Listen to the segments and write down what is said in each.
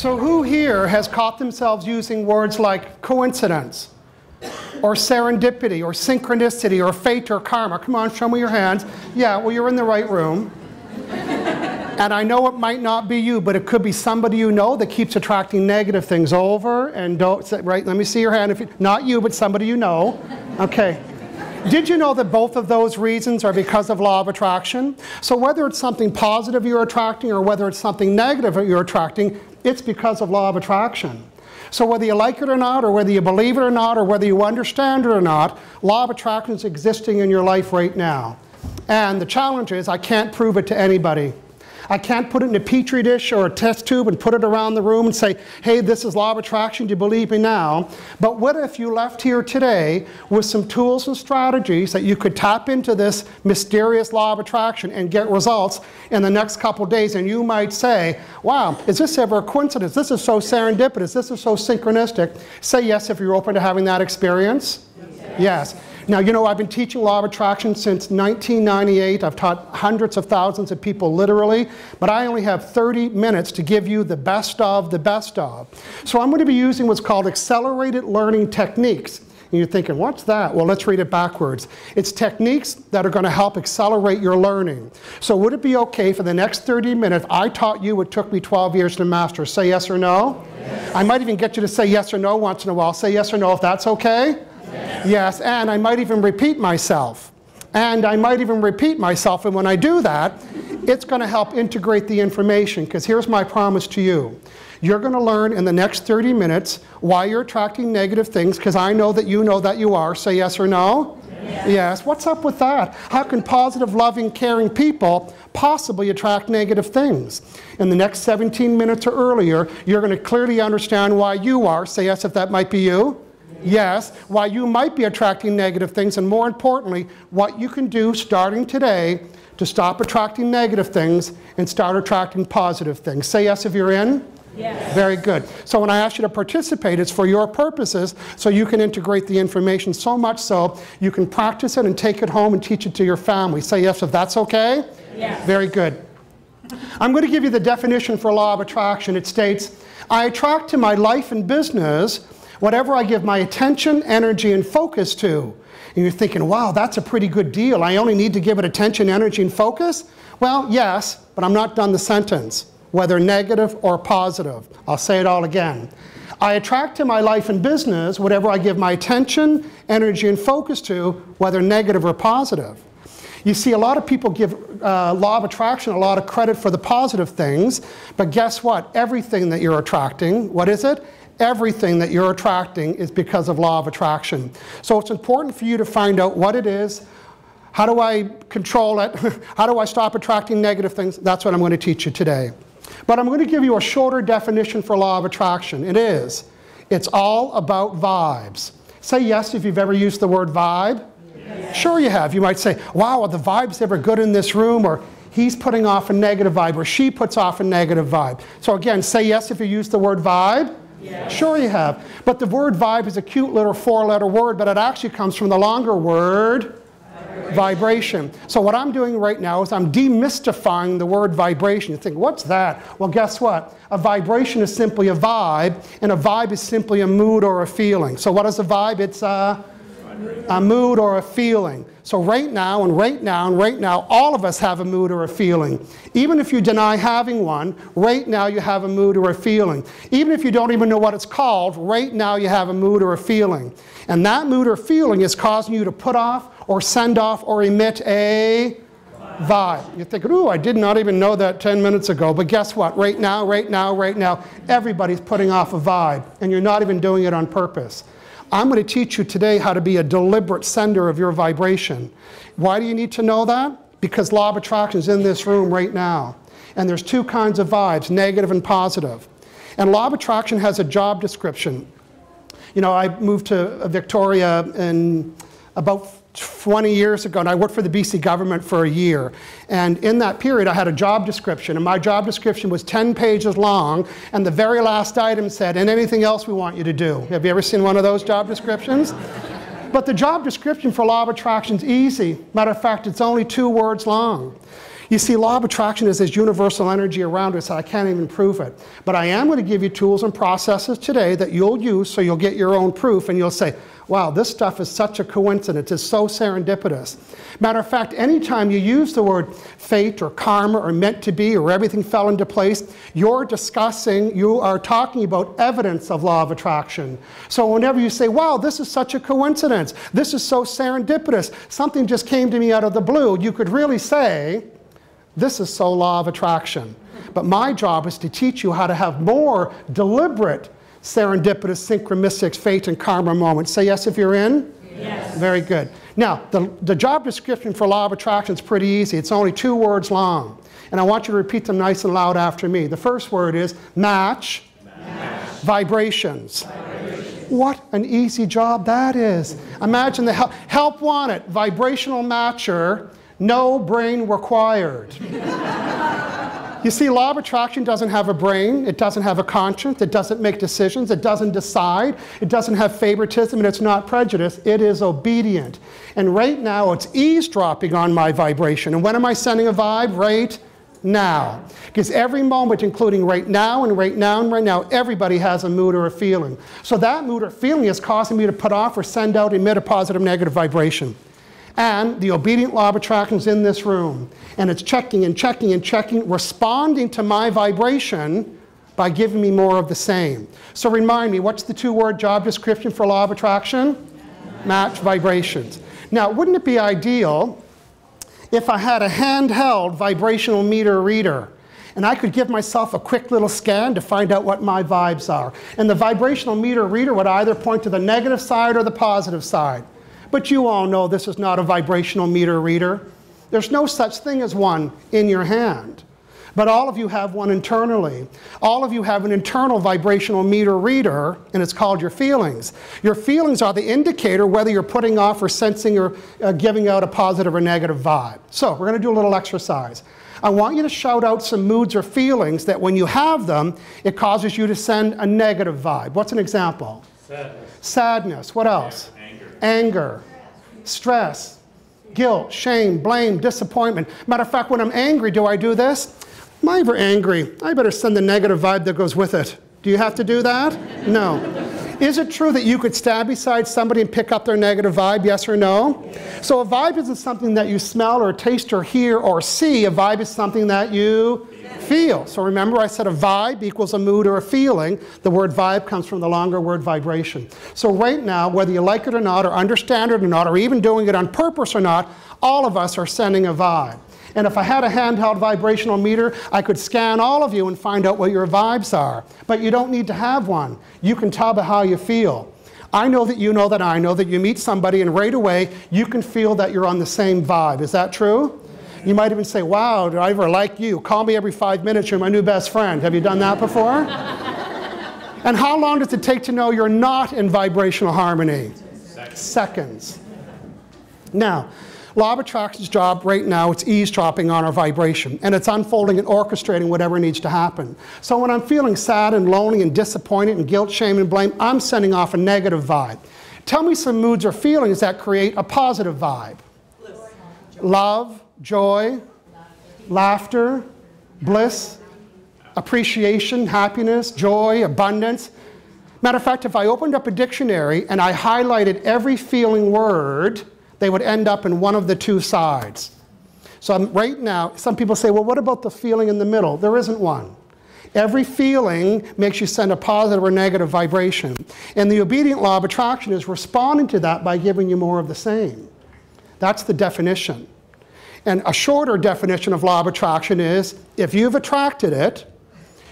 So who here has caught themselves using words like coincidence, or serendipity, or synchronicity, or fate, or karma? Come on, show me your hands. Yeah, well, you're in the right room. And I know it might not be you, but it could be somebody you know that keeps attracting negative things over and don't, right, let me see your hand. Not you, but somebody you know. Okay. Did you know that both of those reasons are because of law of attraction? So whether it's something positive you're attracting or whether it's something negative you're attracting, it's because of law of attraction. So whether you like it or not, or whether you believe it or not, or whether you understand it or not, law of attraction is existing in your life right now. And the challenge is I can't prove it to anybody. I can't put it in a petri dish or a test tube and put it around the room and say, hey, this is law of attraction, do you believe me now? But what if you left here today with some tools and strategies that you could tap into this mysterious law of attraction and get results in the next couple of days? And you might say, wow, is this ever a coincidence? This is so serendipitous. This is so synchronistic. Say yes if you're open to having that experience. Yes. Now, you know, I've been teaching law of attraction since 1998. I've taught hundreds of thousands of people literally, but I only have 30 minutes to give you the best of the best of. So I'm going to be using what's called accelerated learning techniques. And you're thinking, what's that? Well, let's read it backwards. It's techniques that are going to help accelerate your learning. So would it be okay for the next 30 minutes, I taught you what took me 12 years to master. Say yes or no? Yes. I might even get you to say yes or no once in a while. Say yes or no if that's okay. Yes, and I might even repeat myself. And I might even repeat myself, and when I do that, it's going to help integrate the information, because here's my promise to you. You're going to learn in the next 30 minutes why you're attracting negative things, because I know that you are. Say yes or no? Yes. Yes. What's up with that? How can positive, loving, caring people possibly attract negative things? In the next 17 minutes or earlier, you're going to clearly understand why you are. Say yes if that might be you. Yes, why you might be attracting negative things, and more importantly, what you can do starting today to stop attracting negative things and start attracting positive things. Say yes if you're in. Yes. Very good. So when I ask you to participate, it's for your purposes, so you can integrate the information so much so you can practice it and take it home and teach it to your family. Say yes if that's okay. Yes. Very good. I'm going to give you the definition for law of attraction. It states, I attract to my life and business whatever I give my attention, energy, and focus to. And you're thinking, wow, that's a pretty good deal. I only need to give it attention, energy, and focus? Well, yes, but I'm not done the sentence, whether negative or positive. I'll say it all again. I attract to my life and business whatever I give my attention, energy, and focus to, whether negative or positive. You see, a lot of people give law of attraction a lot of credit for the positive things, but guess what? Everything that you're attracting, what is it? Everything that you're attracting is because of law of attraction. So it's important for you to find out what it is. How do I control it? How do I stop attracting negative things? That's what I'm going to teach you today. But I'm going to give you a shorter definition for law of attraction. It's all about vibes. Say yes if you've ever used the word vibe. Yes. Sure you have. You might say, wow, are the vibes ever good in this room? Or he's putting off a negative vibe, or she puts off a negative vibe. So again, say yes if you use the word vibe. Yes. Sure you have. But the word vibe is a cute little 4-letter word, but it actually comes from the longer word vibration. So what I'm doing right now is I'm demystifying the word vibration. You think, what's that? Well, guess what? A vibration is simply a vibe, and a vibe is simply a mood or a feeling. So what is a vibe? It's a mood or a feeling. So right now, all of us have a mood or a feeling. Even if you deny having one, right now you have a mood or a feeling. Even if you don't even know what it's called, right now you have a mood or a feeling. And that mood or feeling is causing you to put off or send off or emit a vibe. You're thinking, ooh, I did not even know that 10 minutes ago. But guess what? Right now, everybody's putting off a vibe, and you're not even doing it on purpose. I'm going to teach you today how to be a deliberate sender of your vibration. Why do you need to know that? Because law of attraction is in this room right now. And there's two kinds of vibes, negative and positive. And law of attraction has a job description. You know, I moved to Victoria in about 20 years ago, and I worked for the BC government for a year. And in that period, I had a job description, and my job description was 10 pages long, and the very last item said, and anything else we want you to do. Have you ever seen one of those job descriptions? But the job description for law of attraction is easy. Matter of fact, it's only 2 words long. You see, law of attraction is this universal energy around us. I can't even prove it. But I am going to give you tools and processes today that you'll use so you'll get your own proof and you'll say, wow, this stuff is such a coincidence. It's so serendipitous. Matter of fact, anytime you use the word fate or karma or meant to be or everything fell into place, you are talking about evidence of law of attraction. So whenever you say, wow, this is such a coincidence, this is so serendipitous, something just came to me out of the blue, you could really say, this is so law of attraction. But my job is to teach you how to have more deliberate serendipitous, synchronistic, fate, and karma moments. Say yes if you're in? Yes. Very good. Now, the job description for law of attraction is pretty easy. It's only 2 words long. And I want you to repeat them nice and loud after me. The first word is match, vibrations. What an easy job that is. Imagine the help wanted, vibrational matcher, no brain required. You see, law of attraction doesn't have a brain, it doesn't have a conscience, it doesn't make decisions, it doesn't decide, it doesn't have favoritism, and it's not prejudice, it is obedient. And right now, it's eavesdropping on my vibration. And when am I sending a vibe? Right now. Because every moment, including right now and right now and right now, everybody has a mood or a feeling. So that mood or feeling is causing me to put off or send out, emit a positive, negative vibration. And the obedient law of attraction is in this room. And it's checking and checking and checking, responding to my vibration by giving me more of the same. So remind me, what's the 2-word job description for law of attraction? Match vibrations. Now, wouldn't it be ideal if I had a handheld vibrational meter reader and I could give myself a quick little scan to find out what my vibes are? And the vibrational meter reader would either point to the negative side or the positive side. But you all know this is not a vibrational meter reader. There's no such thing as one in your hand. But all of you have one internally. All of you have an internal vibrational meter reader, and it's called your feelings. Your feelings are the indicator whether you're putting off or sensing or giving out a positive or negative vibe. So we're going to do a little exercise. I want you to shout out some moods or feelings that when you have them, it causes you to send a negative vibe. What's an example? Sadness. Sadness. What else? Anger, stress, guilt, shame, blame, disappointment. Matter of fact, when I'm angry, do I do this? Am I ever angry? I better send the negative vibe that goes with it. Do you have to do that? No. Is it true that you could stand beside somebody and pick up their negative vibe, yes or no? So a vibe isn't something that you smell or taste or hear or see. A vibe is something that you feel. So remember I said a vibe equals a mood or a feeling. The word vibe comes from the longer word vibration. So right now, whether you like it or not, or understand it or not, or even doing it on purpose or not, all of us are sending a vibe. And if I had a handheld vibrational meter, I could scan all of you and find out what your vibes are. But you don't need to have one. You can tell by how you feel. I know that you know that I know that you meet somebody and right away you can feel that you're on the same vibe. Is that true? You might even say, wow, do I ever like you? Call me every 5 minutes, you're my new best friend. Have you done that before? And how long does it take to know you're not in vibrational harmony? Seconds. Now, law of attraction's job right now, it's eavesdropping on our vibration, and it's unfolding and orchestrating whatever needs to happen. So when I'm feeling sad and lonely and disappointed and guilt, shame, and blame, I'm sending off a negative vibe. Tell me some moods or feelings that create a positive vibe. Love, joy, laughter, bliss, appreciation, happiness, joy, abundance. Matter of fact, if I opened up a dictionary and I highlighted every feeling word, they would end up in one of the 2 sides. So right now, some people say, well, what about the feeling in the middle? There isn't one. Every feeling makes you send a positive or negative vibration. And the obedient law of attraction is responding to that by giving you more of the same. That's the definition. And a shorter definition of law of attraction is, if you've attracted it,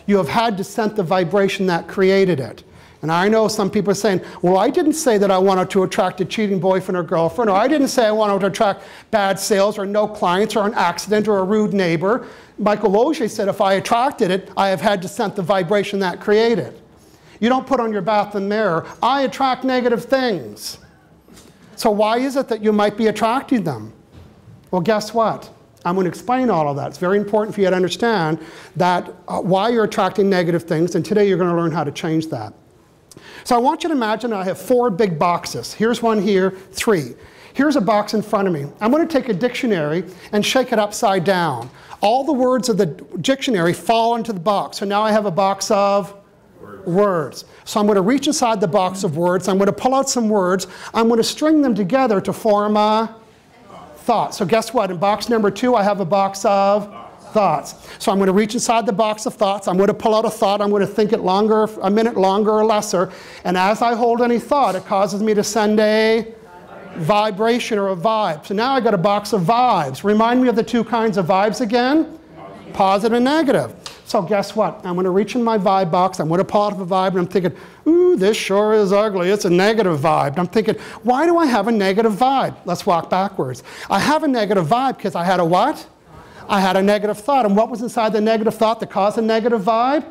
you have had to send the vibration that created it. And I know some people are saying, well, I didn't say that I wanted to attract a cheating boyfriend or girlfriend, or I didn't say I wanted to attract bad sales or no clients or an accident or a rude neighbor. Michael Losier said, if I attracted it, I have had to send the vibration that created. You don't put on your bathroom mirror, I attract negative things. So why is it that you might be attracting them? Well, guess what? I'm going to explain all of that. It's very important for you to understand that why you're attracting negative things, and today you're going to learn how to change that. So I want you to imagine I have 4 big boxes. Here's one here, 3. Here's a box in front of me. I'm going to take a dictionary and shake it upside down. All the words of the dictionary fall into the box. So now I have a box of words. So I'm going to reach inside the box of words. I'm going to pull out some words. I'm going to string them together to form a thought. So guess what? In box number 2, I have a box of thoughts. So I'm going to reach inside the box of thoughts. I'm going to pull out a thought. I'm going to think it longer, a minute longer or lesser. And as I hold any thought, it causes me to send a vibration or a vibe. So now I got a box of vibes. Remind me of the 2 kinds of vibes again. Positive and negative. So guess what? I'm going to reach in my vibe box. I'm going to pull out a vibe, and I'm thinking, ooh, this sure is ugly. It's a negative vibe. And I'm thinking, why do I have a negative vibe? Let's walk backwards. I have a negative vibe because I had a what? I had a negative thought. And what was inside the negative thought that caused a negative vibe?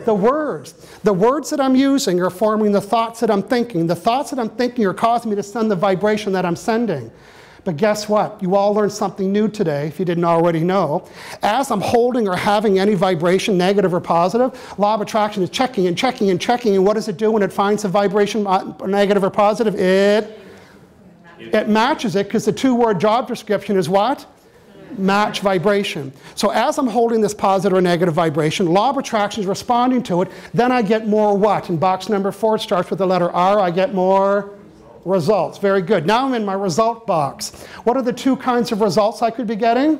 The words. The words that I'm using are forming the thoughts that I'm thinking. The thoughts that I'm thinking are causing me to send the vibration that I'm sending. But guess what? You all learned something new today, if you didn't already know. As I'm holding or having any vibration, negative or positive, law of attraction is checking and checking and checking. And what does it do when it finds a vibration, negative or positive? It matches it, because the 2-word job description is what? Match vibration. So as I'm holding this positive or negative vibration, law of attraction is responding to it. Then I get more what? In box number 4, it starts with the letter R. I get more results. Very good. Now I'm in my result box. What are the 2 kinds of results I could be getting?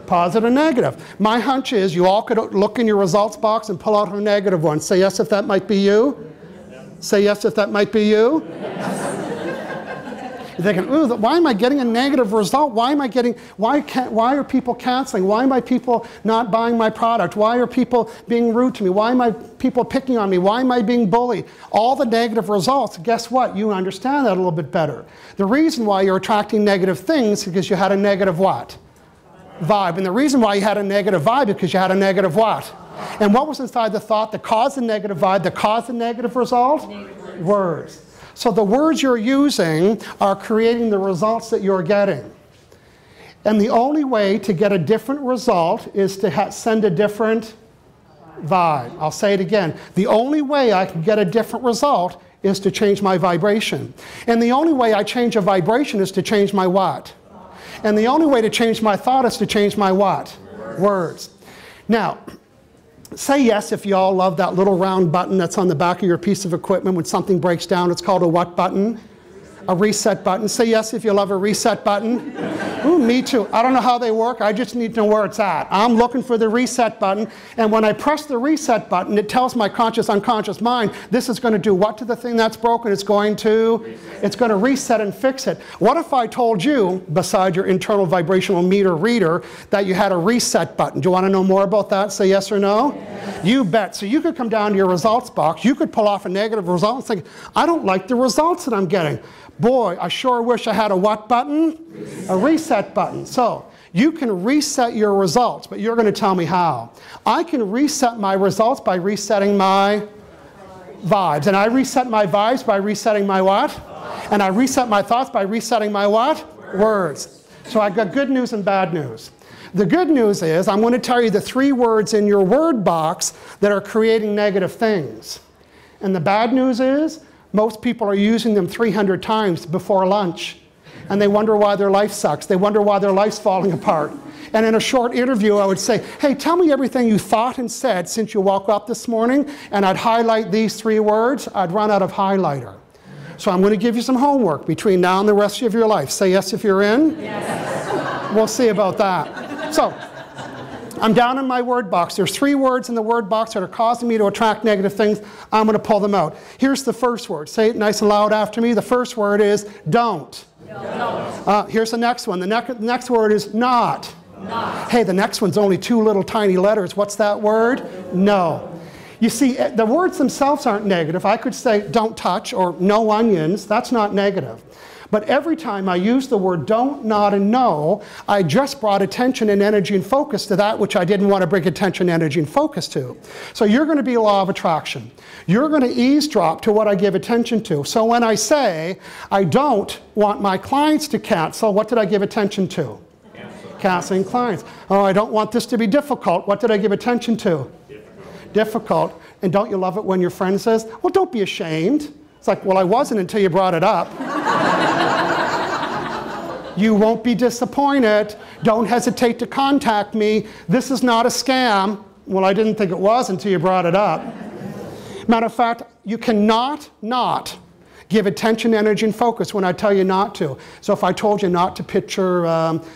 Positive and negative. My hunch is you all could look in your results box and pull out a negative one. Say yes if that might be you. Say yes if that might be you. You're thinking, ooh, why am I getting a negative result? Why are people canceling? Why am I people not buying my product? Why are people being rude to me? Why am I people picking on me? Why am I being bullied? All the negative results, guess what? You understand that a little bit better. The reason why you're attracting negative things is because you had a negative what? Vibe. And the reason why you had a negative vibe is because you had a negative what? And what was inside the thought that caused the negative vibe, that caused the negative result? Words. So the words you're using are creating the results that you're getting. And the only way to get a different result is to send a different vibe. I'll say it again. The only way I can get a different result is to change my vibration. And the only way I change a vibration is to change my what? And the only way to change my thought is to change my what? Words. Now, say yes if you all love that little round button that's on the back of your piece of equipment when something breaks down. It's called a what button? A reset button. Say yes if you love a reset button. Ooh, me too. I don't know how they work. I just need to know where it's at. I'm looking for the reset button. And when I press the reset button, it tells my conscious, unconscious mind, this is going to do what to the thing that's broken? It's going to reset and fix it. What if I told you, beside your internal vibrational meter reader, that you had a reset button? Do you want to know more about that? Say yes or no? Yes. You bet. So you could come down to your results box. You could pull off a negative result and think, I don't like the results that I'm getting. Boy, I sure wish I had a what button? A reset button. So you can reset your results, but you're going to tell me how. I can reset my results by resetting my vibes. And I reset my vibes by resetting my what? And I reset my thoughts by resetting my what? Words. So I've got good news and bad news. The good news is I'm going to tell you the 3 words in your word box that are creating negative things. And the bad news is most people are using them 300 times before lunch. And they wonder why their life sucks. They wonder why their life's falling apart. And in a short interview, I would say, hey, tell me everything you thought and said since you woke up this morning. And I'd highlight these 3 words. I'd run out of highlighter. So I'm going to give you some homework between now and the rest of your life. Say yes if you're in. Yes. We'll see about that. So I'm down in my word box. There's 3 words in the word box that are causing me to attract negative things. I'm going to pull them out. Here's the first word. Say it nice and loud after me. The first word is don't. Here's the next one. The next word is not. Hey, the next one's only 2 little tiny letters. What's that word? No. You see, the words themselves aren't negative. I could say don't touch or no onions. That's not negative. But every time I use the word don't, not, and no, I just brought attention and energy and focus to that which I didn't want to bring attention, energy, and focus to. So you're going to be a law of attraction. You're going to eavesdrop to what I give attention to. So when I say, I don't want my clients to cancel, what did I give attention to? Canceling clients. Oh, I don't want this to be difficult. What did I give attention to? difficult. And don't you love it when your friend says, well, don't be ashamed. It's like, well, I wasn't until you brought it up. You won't be disappointed. Don't hesitate to contact me. This is not a scam. Well, I didn't think it was until you brought it up. Matter of fact, you cannot not give attention, energy, and focus when I tell you not to. So if I told you not to picture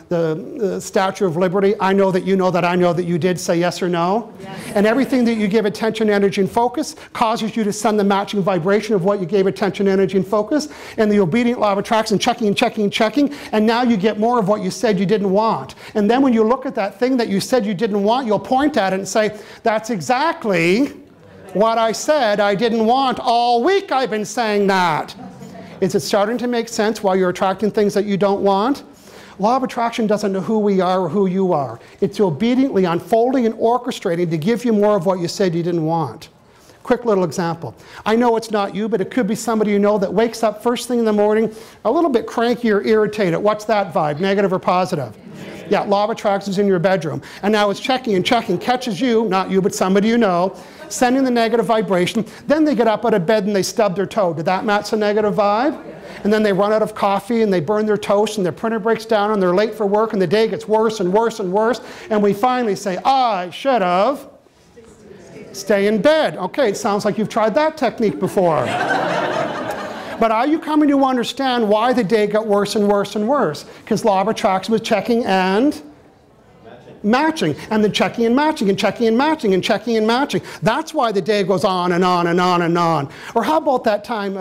the Statue of Liberty, I know that you know that I know that you did say yes or no. Yes. And everything that you give attention, energy, and focus causes you to send the matching vibration of what you gave attention, energy, and focus. And the obedient law of attraction, checking and checking and checking. And now you get more of what you said you didn't want. And then when you look at that thing that you said you didn't want, you'll point at it and say, that's exactly what I said I didn't want. All week I've been saying that. Is it starting to make sense why you're attracting things that you don't want? Law of attraction doesn't know who we are or who you are. It's obediently unfolding and orchestrating to give you more of what you said you didn't want. Quick little example. I know it's not you, but it could be somebody you know that wakes up first thing in the morning a little bit cranky or irritated. What's that vibe, negative or positive? Yeah, law of attraction is in your bedroom. And now it's checking and checking, catches you, not you, but somebody you know, sending the negative vibration. Then they get up out of bed and they stub their toe. Did that match the negative vibe? And then they run out of coffee and they burn their toast and their printer breaks down and they're late for work and the day gets worse and worse and worse. And we finally say, I should have. Stay in bed. Okay, it sounds like you've tried that technique before. But are you coming to understand why the day got worse and worse and worse? Because law of attraction was checking and matching, and then checking and matching, and checking and matching, and checking and matching. That's why the day goes on and on and on and on. Or how about that time,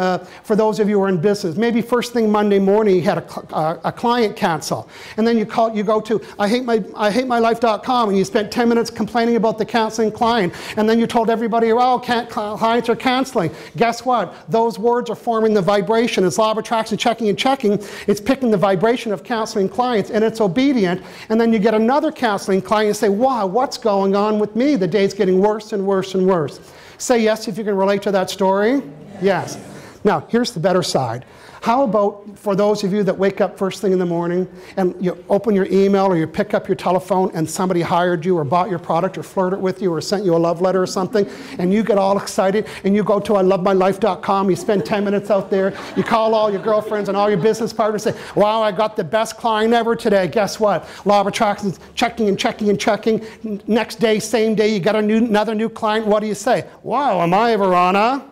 for those of you who are in business, maybe first thing Monday morning you had a client cancel, and then you go to IHateMyLife.com, and you spent 10 minutes complaining about the canceling client, and then you told everybody, oh, clients are canceling. Guess what? Those words are forming the vibration. It's law of attraction, checking and checking. It's picking the vibration of canceling clients, and it's obedient, and then you get another canceling client and say, wow, what's going on with me? The day's getting worse and worse and worse. Say yes if you can relate to that story. Yes. Now, here's the better side. How about for those of you that wake up first thing in the morning and you open your email or you pick up your telephone and somebody hired you or bought your product or flirted with you or sent you a love letter or something, and you get all excited and you go to ILoveMyLife.com, you spend 10 minutes out there, you call all your girlfriends and all your business partners and say, wow, I got the best client ever today. Guess what? Law of attraction, checking and checking and checking. Next day, same day, you got another new client. What do you say? Wow, am I ever on a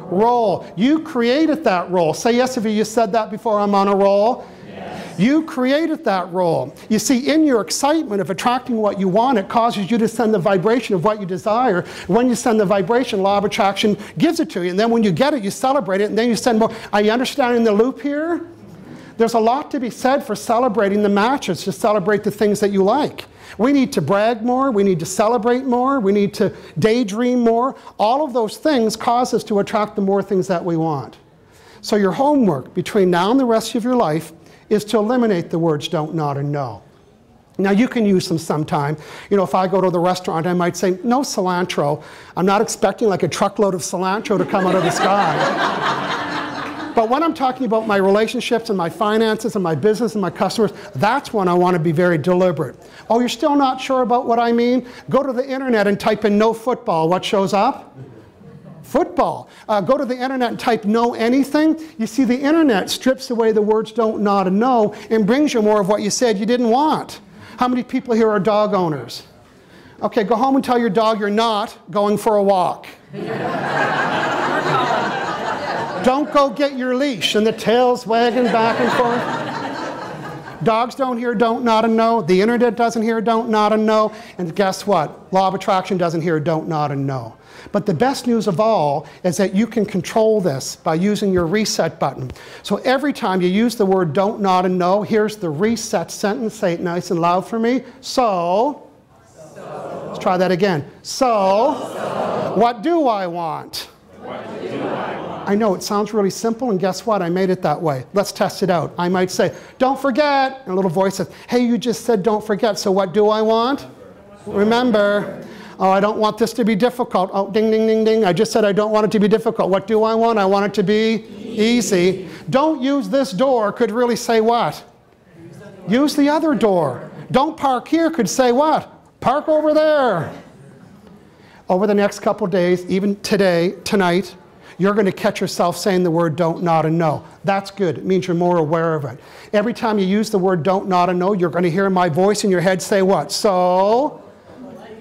roll? You created that role. Say yes if you said that before. I'm on a roll. Yes. You created that role. You see, in your excitement of attracting what you want, it causes you to send the vibration of what you desire. When you send the vibration, law of attraction gives it to you. And then when you get it, you celebrate it, and then you send more. Are you understanding the loop here? There's a lot to be said for celebrating the matches, to celebrate the things that you like. We need to brag more, we need to celebrate more, we need to daydream more. All of those things cause us to attract the more things that we want. So your homework between now and the rest of your life is to eliminate the words don't, not, and no. Now you can use them sometime. You know, if I go to the restaurant, I might say, no cilantro. I'm not expecting like a truckload of cilantro to come out of the sky. But when I'm talking about my relationships and my finances and my business and my customers, that's when I want to be very deliberate. Oh, you're still not sure about what I mean? Go to the internet and type in no football. What shows up? Football. Go to the internet and type no anything. You see, the internet strips away the words don't, not, and no and brings you more of what you said you didn't want. How many people here are dog owners? Okay, go home and tell your dog you're not going for a walk. Don't go get your leash and the tail's wagging back and forth. Dogs don't hear don't, not, and no. The internet doesn't hear don't, not, and no. And guess what? Law of attraction doesn't hear don't, not, and no. But the best news of all is that you can control this by using your reset button. So every time you use the word don't, not, and no, here's the reset sentence. Say it nice and loud for me. So. Let's try that again. So. What do I want? What do I want? I know it sounds really simple, and guess what? I made it that way. Let's test it out. I might say, don't forget. And a little voice says, hey, you just said don't forget, so what do I want? Remember. Oh, I don't want this to be difficult. Oh, ding, ding, ding, ding. I just said I don't want it to be difficult. What do I want? I want it to be easy. Don't use this door could really say what? Use the other door. Don't park here could say what? Park over there. over the next couple days, even today, tonight, you're going to catch yourself saying the word don't, not, and no. That's good. It means you're more aware of it. Every time you use the word don't, not, and no, you're going to hear my voice in your head say what? So,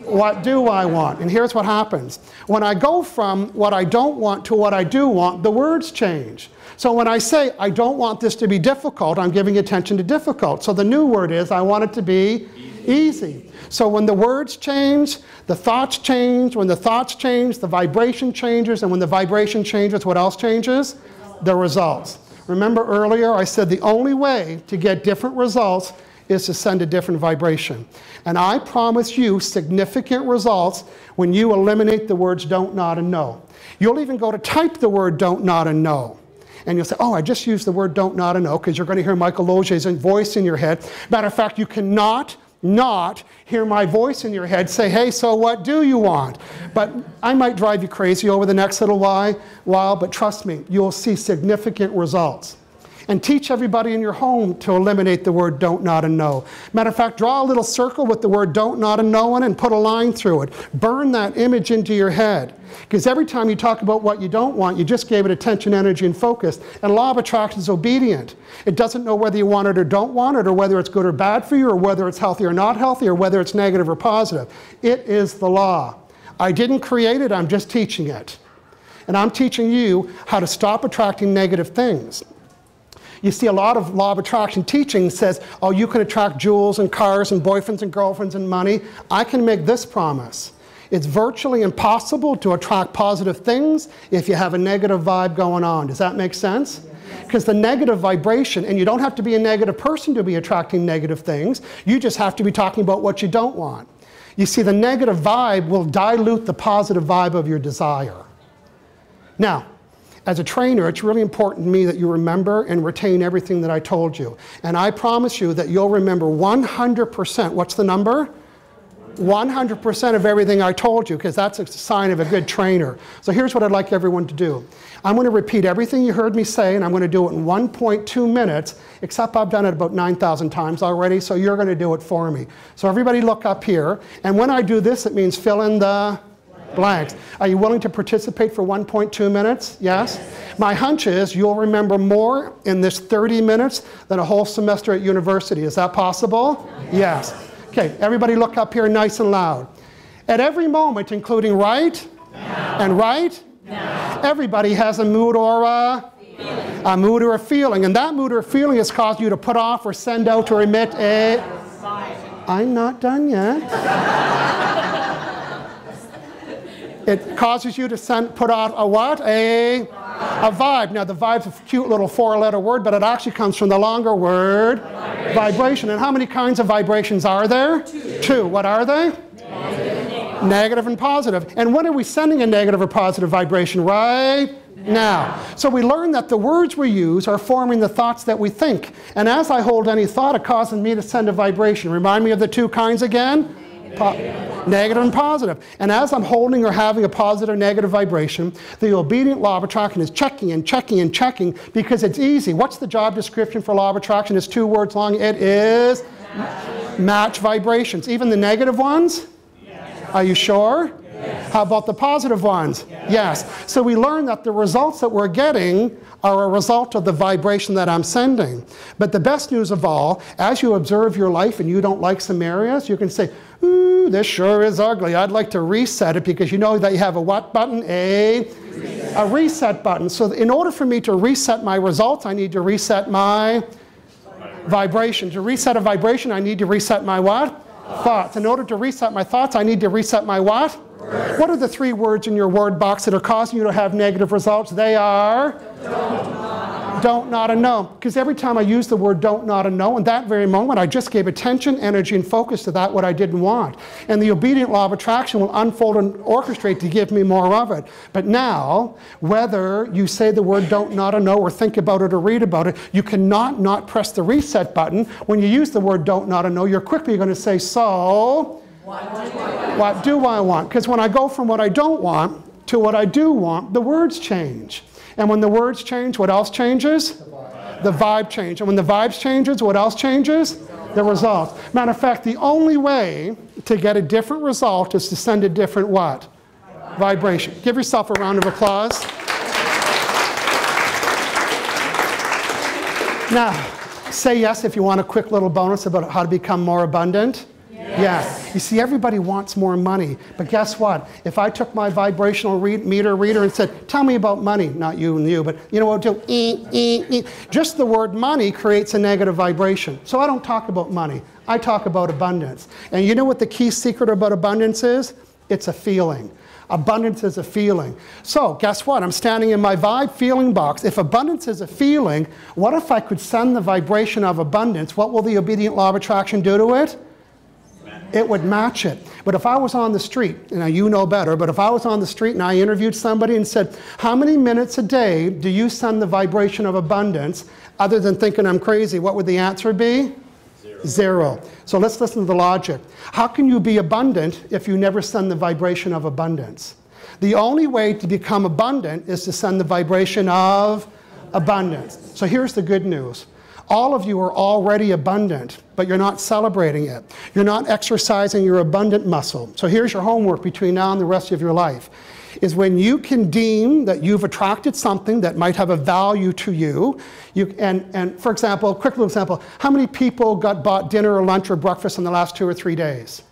what do I want? And here's what happens. When I go from what I don't want to what I do want, the words change. So when I say, I don't want this to be difficult, I'm giving attention to difficult. So the new word is, I want it to be easy. So when the words change, the thoughts change. When the thoughts change, the vibration changes. And when the vibration changes, what else changes? The results. Remember earlier I said the only way to get different results is to send a different vibration. And I promise you significant results when you eliminate the words don't, not, and no. You'll even go to type the word don't, not, and no. And you'll say, oh, I just used the word don't, not, and no, because you're going to hear Michael Losier's voice in your head. Matter of fact, you cannot not hear my voice in your head say, hey, so what do you want? But I might drive you crazy over the next little while, but trust me, you'll see significant results. And teach everybody in your home to eliminate the word don't, not, and no. Matter of fact, draw a little circle with the word don't, not, and no in it and put a line through it. Burn that image into your head. Because every time you talk about what you don't want, you just gave it attention, energy, and focus. And law of attraction is obedient. It doesn't know whether you want it or don't want it, or whether it's good or bad for you, or whether it's healthy or not healthy, or whether it's negative or positive. It is the law. I didn't create it, I'm just teaching it. And I'm teaching you how to stop attracting negative things. You see, a lot of law of attraction teaching says, oh, you can attract jewels and cars and boyfriends and girlfriends and money. I can make this promise. It's virtually impossible to attract positive things if you have a negative vibe going on. Does that make sense? Because the negative vibration, and you don't have to be a negative person to be attracting negative things. You just have to be talking about what you don't want. You see, the negative vibe will dilute the positive vibe of your desire. Now, as a trainer, it's really important to me that you remember and retain everything that I told you. And I promise you that you'll remember 100%. What's the number? 100% of everything I told you, because that's a sign of a good trainer. So here's what I'd like everyone to do. I'm going to repeat everything you heard me say, and I'm going to do it in 1.2 minutes, except I've done it about 9,000 times already, so you're going to do it for me. So everybody look up here, and when I do this, it means fill in the blanks. Are you willing to participate for 1.2 minutes? Yes? My hunch is you'll remember more in this 30 minutes than a whole semester at university. Is that possible? Yes. Okay, everybody look up here nice and loud. At every moment, including right and right, everybody has a mood or a mood or a feeling. And that mood or feeling has caused you to put off or send out or emit a... I'm not done yet. It causes you to put out a what? A vibe. Now the vibe's a cute little 4-letter word, but it actually comes from the longer word, vibration. And how many kinds of vibrations are there? Two. What are they? Negative and positive. And when are we sending a negative or positive vibration? Right now. So we learn that the words we use are forming the thoughts that we think. And as I hold any thought, it causes me to send a vibration. Remind me of the two kinds again? Negative and positive. And as I'm holding or having a positive or negative vibration, the obedient law of attraction is checking and checking and checking because it's easy. What's the job description for law of attraction? It's 2 words long. It is match vibrations. Even the negative ones? Yes. Are you sure? Yes. How about the positive ones? Yes. So we learn that the results that we're getting are a result of the vibration that I'm sending. But the best news of all, as you observe your life and you don't like some areas, you can say, ooh, this sure is ugly. I'd like to reset it, because you know that you have a what button? A reset button. So in order for me to reset my results, I need to reset my vibration. To reset a vibration, I need to reset my what? Thoughts. In order to reset my thoughts, I need to reset my what? Words. What are the 3 words in your word box that are causing you to have negative results? They are don't, not, and no. Because every time I use the word don't, not, and no, in that very moment, I just gave attention, energy, and focus to that what I didn't want. And the obedient law of attraction will unfold and orchestrate to give me more of it. But now, whether you say the word don't, not, and no, or think about it or read about it, you cannot not press the reset button. When you use the word don't, not, and no, you're quickly going to say, so, what do I want? Because when I go from what I don't want to what I do want, the words change. And when the words change, what else changes? The vibe changes. And when the vibes changes, what else changes? The result. Matter of fact, the only way to get a different result is to send a different what? vibration. Give yourself a round of applause. Now, say yes if you want a quick little bonus about how to become more abundant. Yes. You see, everybody wants more money. But guess what? If I took my vibrational meter reader and said, tell me about money, not you and you, but you know what I'll do? Just the word money creates a negative vibration. So I don't talk about money. I talk about abundance. And you know what the key secret about abundance is? It's a feeling. Abundance is a feeling. So guess what? I'm standing in my vibe feeling box. If abundance is a feeling, what if I could send the vibration of abundance? What will the obedient law of attraction do to it? It would match it. But if I was on the street, now you know better, but if I was on the street and I interviewed somebody and said, how many minutes a day do you send the vibration of abundance, other than thinking I'm crazy, what would the answer be? Zero. So let's listen to the logic. How can you be abundant if you never send the vibration of abundance? The only way to become abundant is to send the vibration of abundance. So here's the good news. All of you are already abundant, but you're not celebrating it. You're not exercising your abundant muscle. So here's your homework between now and the rest of your life, is when you can deem that you've attracted something that might have a value to you, and for example, quick little example, how many people got bought dinner or lunch or breakfast in the last 2 or 3 days?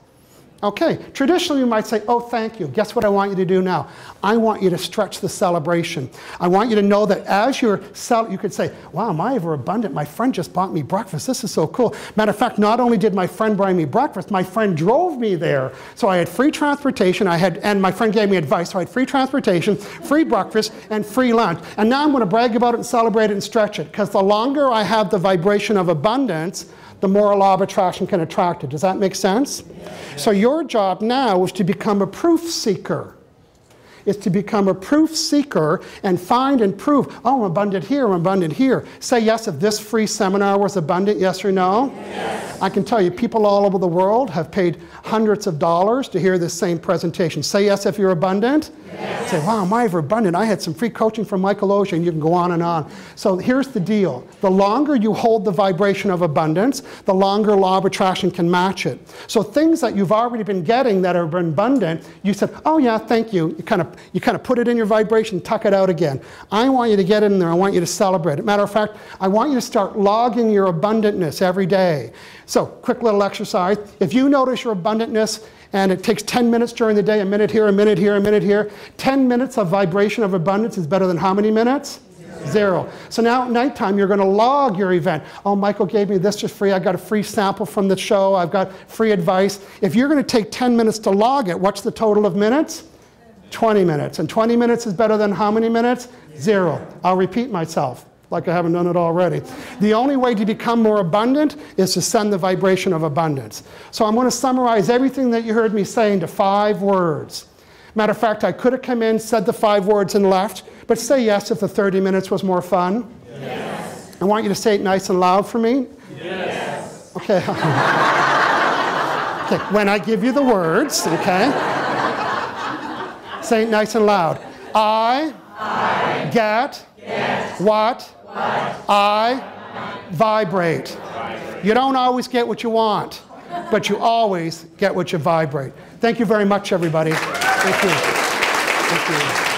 Okay, traditionally you might say, oh, thank you. Guess what I want you to do now? I want you to stretch the celebration. I want you to know that as you could say, wow, am I ever abundant? My friend just bought me breakfast. This is so cool. Matter of fact, not only did my friend buy me breakfast, my friend drove me there. So I had free transportation, and my friend gave me advice. So I had free transportation, free breakfast, and free lunch. And now I'm going to brag about it and celebrate it and stretch it. Because the longer I have the vibration of abundance, the more law of attraction can attract it. Does that make sense? Yeah. So your job now is to become a proof seeker. Is to become a proof seeker and find and prove, oh, I'm abundant here, I'm abundant here. Say yes if this free seminar was abundant, yes or no? Yes. I can tell you, people all over the world have paid hundreds of dollars to hear this same presentation. Say yes if you're abundant. Yes. Say, wow, am I ever abundant? I had some free coaching from Michael Losier, and you can go on and on. So here's the deal. The longer you hold the vibration of abundance, the longer law of attraction can match it. So things that you've already been getting that are abundant, you said, oh yeah, thank you. You kind of put it in your vibration, tuck it out again. I want you to get in there. I want you to celebrate it. Matter of fact, I want you to start logging your abundantness every day. So quick little exercise. If you notice your abundantness, and it takes 10 minutes during the day, a minute here, a minute here, a minute here. 10 minutes of vibration of abundance is better than how many minutes? Zero. So now at nighttime, you're going to log your event. Oh, Michael gave me this for free. I got a free sample from the show. I've got free advice. If you're going to take 10 minutes to log it, what's the total of minutes? 20 minutes. And 20 minutes is better than how many minutes? Zero. I'll repeat myself, like I haven't done it already. The only way to become more abundant is to send the vibration of abundance. So I'm going to summarize everything that you heard me say into 5 words. Matter of fact, I could have come in, said the 5 words and left, but say yes if the 30 minutes was more fun. Yes. I want you to say it nice and loud for me. Yes. Okay. Okay. When I give you the words, okay? Say it nice and loud. I get what I vibrate. You don't always get what you want, but you always get what you vibrate. Thank you very much, everybody. Thank you. Thank you.